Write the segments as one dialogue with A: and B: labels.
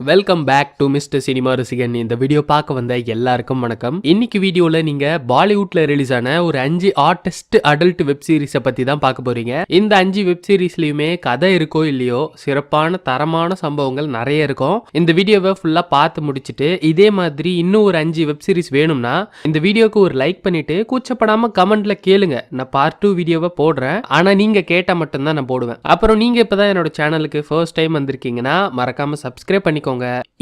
A: Welcome back to mister cinema ரசிகன். இந்த video பார்க்க வந்த எல்லாருக்கும் வணக்கம். இன்னைக்கு வீடியோல நீங்க பாலிவுட்ல ரிலீஸ் ஆன ஒரு 5 ஆர்டிஸ்ட் அடல்ட் வெப் சீரிஸை பத்தி தான் பார்க்க போறீங்க. இந்த 5 வெப் சீரிஸ்லயுமே கதை இருக்கோ இல்லையோ சிறப்பான தரமான சம்பவங்கள் நிறைய இருக்கும். இந்த வீடியோவை ஃபுல்லா பார்த்து முடிச்சுட்டு இதே மாதிரி இன்னும் ஒரு 5 வெப் சீரிஸ் வேணும்னா இந்த வீடியோக்கு ஒரு லைக் பண்ணிட்டு கூச்சப்படாம கமெண்ட்ல கேளுங்க. நான் பார்ட் 2 வீடியோவை போடுறேன். ஆனா நீங்க கேட்டா மட்டும்தான் நான் போடுவேன். அப்புறம் நீங்க இப்பதான் என்னோட சேனலுக்கு ஃபர்ஸ்ட் டைம் வந்திருக்கீங்கன்னா மறக்காம சப்ஸ்கிரைப் பண்ணிக்கோங்க.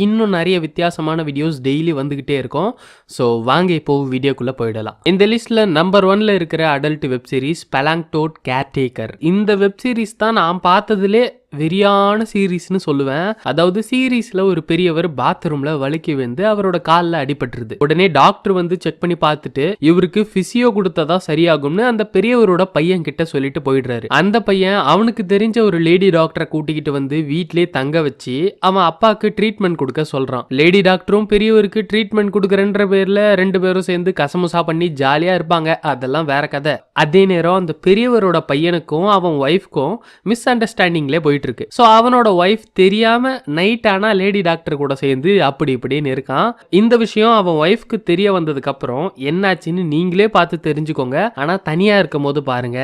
A: இன்னும் நிறைய வித்தியாசமான வீடியோஸ் டெய்லி வந்துகிட்டே இருக்கும். ஸோ வாங்க இப்போ வீடியோக்குள்ள போயிடலாம். இந்த லிஸ்ட்ல நம்பர் 1ல இருக்கிற அடல்ட் வெப் சீரிஸ் பெலாங்டோட் கேர்டேக்கர். இந்த வெப் சீரிஸ் தான் நான் பார்த்ததுலே வெறியான சீரீஸ்னு சொல்லுவேன். அதாவது சீரீஸ்ல ஒரு பெரியவர் பாத்ரூம்ல வலிக்கி வந்து அவரோட காலில் அடிபட்டுருது. உடனே டாக்டர் வந்து செக் பண்ணி பார்த்துட்டு இவருக்கு பிசியோ கொடுத்ததா சரியாகும்னு அந்த பெரியவரோட பையன் கிட்ட சொல்லிட்டு போயிடுறாரு. அந்த பையன் அவனுக்கு தெரிஞ்ச ஒரு லேடி டாக்டரை கூட்டிக்கிட்டு வந்து வீட்லயே தங்க வச்சு அவன் அப்பாவுக்கு ட்ரீட்மெண்ட் கொடுக்க சொல்றான். லேடி டாக்டரும் பெரியவருக்கு ட்ரீட்மெண்ட் கொடுக்கறன்ற பேர்ல 2 பேரும் சேர்ந்து கசமுசா பண்ணி ஜாலியா இருப்பாங்க. அதெல்லாம் வேற கதை. அதே நேரம் அந்த பெரியவரோட பையனுக்கும் அவன் ஒய்ஃப்க்கும் மிஸ் அண்டர்ஸ்டாண்டிங்லேயே போயிட்டு இருக்கு. சோ அவனோட ஒய்ஃப் தெரியாம நைட் ஆனா லேடி டாக்டர் கூட சேர்ந்து அப்படி இப்படின்னு இருக்கான். இந்த விஷயம் அவன் ஒய்ஃப்க்கு தெரிய வந்ததுக்கு அப்புறம் என்னாச்சுன்னு நீங்களே பார்த்து தெரிஞ்சுக்கோங்க. ஆனா தனியா இருக்கும் போது பாருங்க,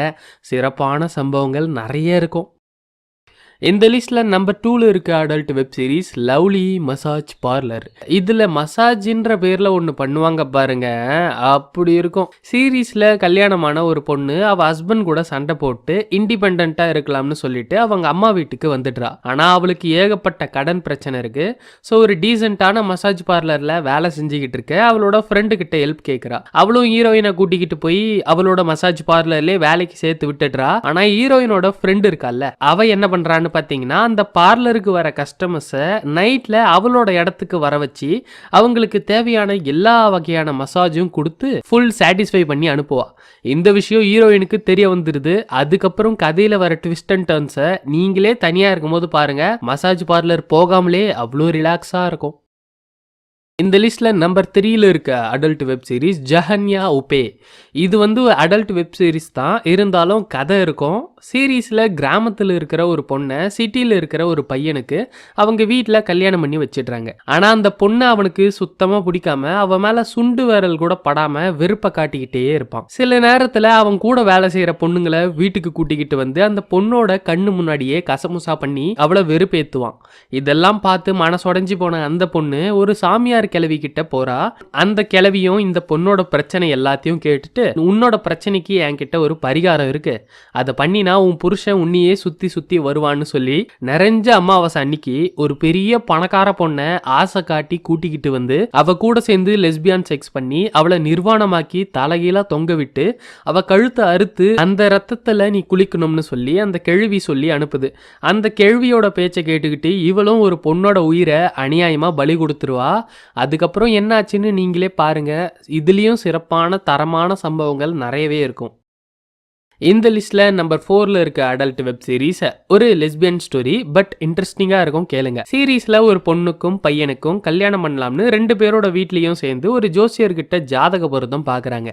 A: சிறப்பான சம்பவங்கள் நிறைய இருக்கும். இந்த லிஸ்ட்ல நம்பர் 2ல இருக்க adult web series lovely massage parlour. இதுல மசாஜ்ன்ற பேர்ல ஒண்ணு பண்ணுவாங்க பாருங்க, அப்படி இருக்கும். சீரீஸ்ல கல்யாணமான ஒரு பொண்ணு அவ ஹஸ்பண்ட் கூட சண்டை போட்டு இண்டிபெண்டா இருக்கலாம்னு சொல்லிட்டு அவங்க அம்மா வீட்டுக்கு வந்துடுறா. ஆனா அவளுக்கு ஏகப்பட்ட கடன் பிரச்சனை இருக்கு. ஸோ ஒரு டீசென்டான மசாஜ் பார்லர்ல வேலை செஞ்சுக்கிட்டு இருக்க அவளோட ஃப்ரெண்டு கிட்ட ஹெல்ப் கேட்கிறா. அவளும் ஹீரோயினை கூட்டிக்கிட்டு போய் அவளோட மசாஜ் பார்லர்லயே வேலைக்கு சேர்த்து விட்டுடுறா. ஆனா ஹீரோயினோட ஃப்ரெண்டு இருக்கால, அவ என்ன பண்றான்னு பாத்தீங்கன்னா அந்த பார்லருக்கு வர கஸ்டமர்ஸை நைட்ல அவளோட இடத்துக்கு வர வச்சு அவங்களுக்கு தேவையான எல்லா வகையான மசாஜும் கொடுத்து ஃபுல் சாட்டிஸ்ஃபை பண்ணி அனுப்புவா. இந்த விஷயம் ஹீரோயினுக்கு தெரிய வந்துருது. அதுக்கப்புறம் கதையில வர ட்விஸ்ட் அண்ட் டர்ன்ஸை நீங்களே தனியா இருக்கும்போது பாருங்க. மசாஜ் பார்லர் போகாமலே அவ்வளோ ரிலாக்ஸா இருக்கும். இந்த லிஸ்ட்ல நம்பர் 3ல இருக்க அடல்ட் வெப் சீரிஸ் ஜஹன்யா உபே. இது வந்து அடல்ட் வெப் சீரிஸ் தான், இருந்தாலும் கதை இருக்கும். சீரீஸ்ல கிராமத்தில் இருக்கிற ஒரு பொண்ணை சிட்டியில் இருக்கிற ஒரு பையனுக்கு அவங்க வீட்டில் கல்யாணம் பண்ணி வச்சிடுறாங்க. ஆனா அந்த பொண்ணை அவனுக்கு சுத்தமா பிடிக்காம அவன் மேல சுண்டு விரல் கூட படாம வெறுப்பை காட்டிக்கிட்டே இருப்பான். சில நேரத்துல அவன் கூட வேலை செய்யற பொண்ணுங்களை வீட்டுக்கு கூட்டிக்கிட்டு வந்து அந்த பொண்ணோட கண்ணு முன்னாடியே கசமுசா பண்ணி அவளை வெறுப்பேத்துவான். இதெல்லாம் பார்த்து மனசொடைஞ்சு போன அந்த பொண்ணு ஒரு சாமியார் கிழவி கிட்ட போறா. அந்த கிழவியும் இந்த பொண்ணோட பிரச்சனை எல்லாத்தையும் கேட்டுட்டு, உன்னோட பிரச்சனைக்கு என்கிட்ட ஒரு பரிகாரம் இருக்கு, அதை பண்ணினா உன் புருஷன் உன்னையே சுத்தி சுத்தி வருவான்னு சொல்லி நிறைஞ்ச அமாவாசை அன்னைக்கு ஒரு பெரிய பணக்கார பொண்ணை ஆசை காட்டி கூட்டிக்கிட்டு வந்து அவ கூட சேர்ந்து லெஸ்பியான் செக்ஸ் பண்ணி அவளை நிர்வாணமாக்கி தலைகீழா தொங்க விட்டு அவ கழுத்தை அறுத்து அந்த ரத்தத்துல நீ குளிக்கணும்னு சொல்லி அந்த கேள்வி சொல்லி அனுப்புது. அந்த கேள்வியோட பேச்சை கேட்டுக்கிட்டு இவளும் ஒரு பொண்ணோட உயிரை அநியாயமா பலி கொடுத்துருவா. அதுக்கப்புறம் என்னாச்சுன்னு நீங்களே பாருங்க. இதுலயும் சிறப்பான தரமான சம்பவங்கள் நிறையவே இருக்கும். இந்த லிஸ்ட்ல நம்பர் 4ல இருக்க அடல்ட் வெப் சீரிஸ் ஒரு லெஸ்பியன் ஸ்டோரி, பட் இன்ட்ரெஸ்டிங்கா இருக்கும், கேளுங்க. சீரீஸ்ல ஒரு பொண்ணுக்கும் பையனுக்கும் கல்யாணம் பண்ணலாம்னு 2 பேரோட வீட்லயும் சேர்ந்து ஒரு ஜோசியர்கிட்ட ஜாதக பொருத்தம் பாக்குறாங்க.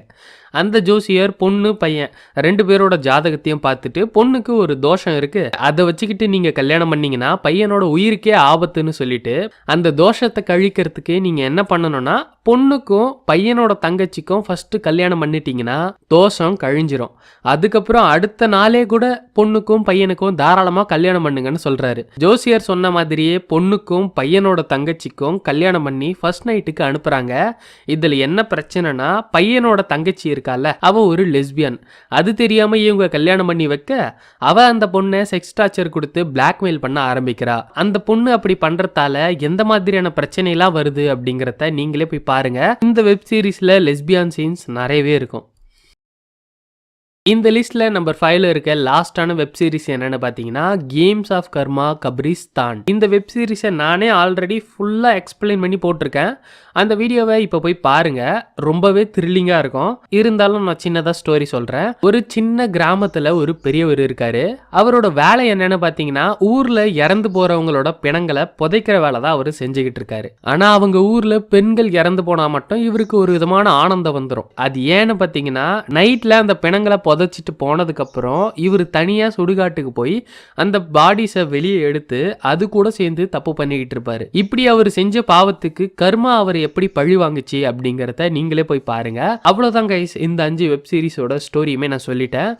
A: அந்த ஜோசியர் பொண்ணு பையன் 2 பேரோட ஜாதகத்தையும் பார்த்துட்டு பொண்ணுக்கு ஒரு தோஷம் இருக்கு, அதை வச்சுக்கிட்டு நீங்க கல்யாணம் பண்ணீங்கன்னா பையனோட உயிருக்கே ஆபத்துன்னு சொல்லிட்டு அந்த தோஷத்தை கழிக்கிறதுக்கு நீங்க என்ன பண்ணணும்னா பொண்ணுக்கும் பையனோட தங்கச்சிக்கும் ஃபர்ஸ்ட் கல்யாணம் பண்ணிட்டீங்கன்னா தோஷம் கழிஞ்சிரும். அதுக்கப்புறம் அடுத்த நாளே கூட பொண்ணுக்கும் பையனுக்கும் தாராளமா கல்யாணம் பண்ணுங்கன்னு சொல்றாரு. ஜோசியர் சொன்ன மாதிரியே பொண்ணுக்கும் பையனோட தங்கச்சிக்கும் கல்யாணம் பண்ணி ஃபர்ஸ்ட் நைட்டுக்கு அனுப்புறாங்க. இதுல என்ன பிரச்சனைனா பையனோட தங்கச்சி இருக்கால, அவ ஒரு லெஸ்பியன். அது தெரியாம இவங்க கல்யாணம் பண்ணி வைக்க அவ அந்த பொண்ணை செக்ஸ் டார்ச்சர் கொடுத்து பிளாக்மெயில் பண்ண ஆரம்பிக்கிறா. அந்த பொண்ணு அப்படி பண்றதால எந்த மாதிரியான பிரச்சனை எல்லாம் வருது அப்படிங்கறத நீங்களே போய் பாருங்க. இந்த வெப் சீரிஸ்ல லெஸ்பியன் சீன்ஸ் நிறையவே இருக்கும். இந்த லிஸ்ட்ல நம்பர் 5ல இருக்க லாஸ்டான வெப் சீரிஸ் என்னன்னு பாத்தீங்கன்னா கேம்ஸ் ஆஃப் கர்மா கப்ரிஸ்தான். இந்த வெப் சீரிஸை நானே ஆல்ரெடி ஃபுல்லா எக்ஸ்பிளைன் பண்ணி போட்டிருக்கேன். அந்த வீடியோவை இப்போ போய் பாருங்க, ரொம்பவே த்ரில்லிங்கா இருக்கும். இருந்தாலும் நான் சின்னதா ஸ்டோரி சொல்றேன். ஒரு சின்ன கிராமத்துல ஒரு பெரியவர் இருக்காரு. அவரோட வேலை என்னன்னு பாத்தீங்கன்னா ஊர்ல இறந்து போறவங்களோட பிணங்களை புதைக்கிற வேலை தான் அவர் செஞ்சுக்கிட்டு இருக்காரு. ஆனா அவங்க ஊர்ல பெண்கள் இறந்து போனா மட்டும் இவருக்கு ஒரு விதமான ஆனந்தம் வந்துடும். அது ஏன்னு பாத்தீங்கன்னா நைட்ல அந்த பிணங்களை புதைச்சிட்டு போனதுக்கப்புறம் இவர் தனியாக சுடுகாட்டுக்கு போய் அந்த பாடிஸை வெளியே எடுத்து அது கூட சேர்ந்து தப்பு பண்ணிக்கிட்டு இருப்பாரு. இப்படி அவர் செஞ்ச பாவத்துக்கு கர்மா அவர் எப்படி பழி வாங்குச்சு அப்படிங்கிறத நீங்களே போய் பாருங்க. அவ்வளோதான் கைஸ், இந்த 5 வெப் சீரிஸோட ஸ்டோரியுமே நான் சொல்லிட்டேன்.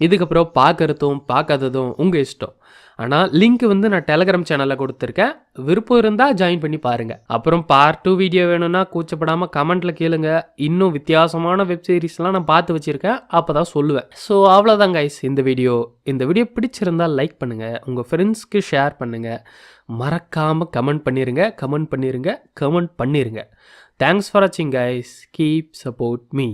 A: இதுக்கப்புறம் பார்க்கறதும் பார்க்காததும் உங்கள் இஷ்டம். ஆனால் லிங்க் வந்து நான் டெலகிராம் சேனலில் கொடுத்துருக்கேன். விருப்பம் இருந்தால் ஜாயின் பண்ணி பாருங்கள். அப்புறம் பார்ட் 2 வீடியோ வேணும்னா கூச்சப்படாமல் கமெண்ட்டில் கேளுங்க. இன்னும் வித்தியாசமான வெப் சீரிஸ்லாம் நான் பார்த்து வச்சுருக்கேன், அப்போ தான் சொல்லுவேன். ஸோ அவ்வளோதான் கைஸ் இந்த வீடியோ பிடிச்சிருந்தால் லைக் பண்ணுங்கள், உங்கள் ஃப்ரெண்ட்ஸ்க்கு ஷேர் பண்ணுங்கள், மறக்காமல் கமெண்ட் பண்ணிடுங்க. தேங்க்ஸ் ஃபார் வாட்சிங் கைஸ். Keep support me.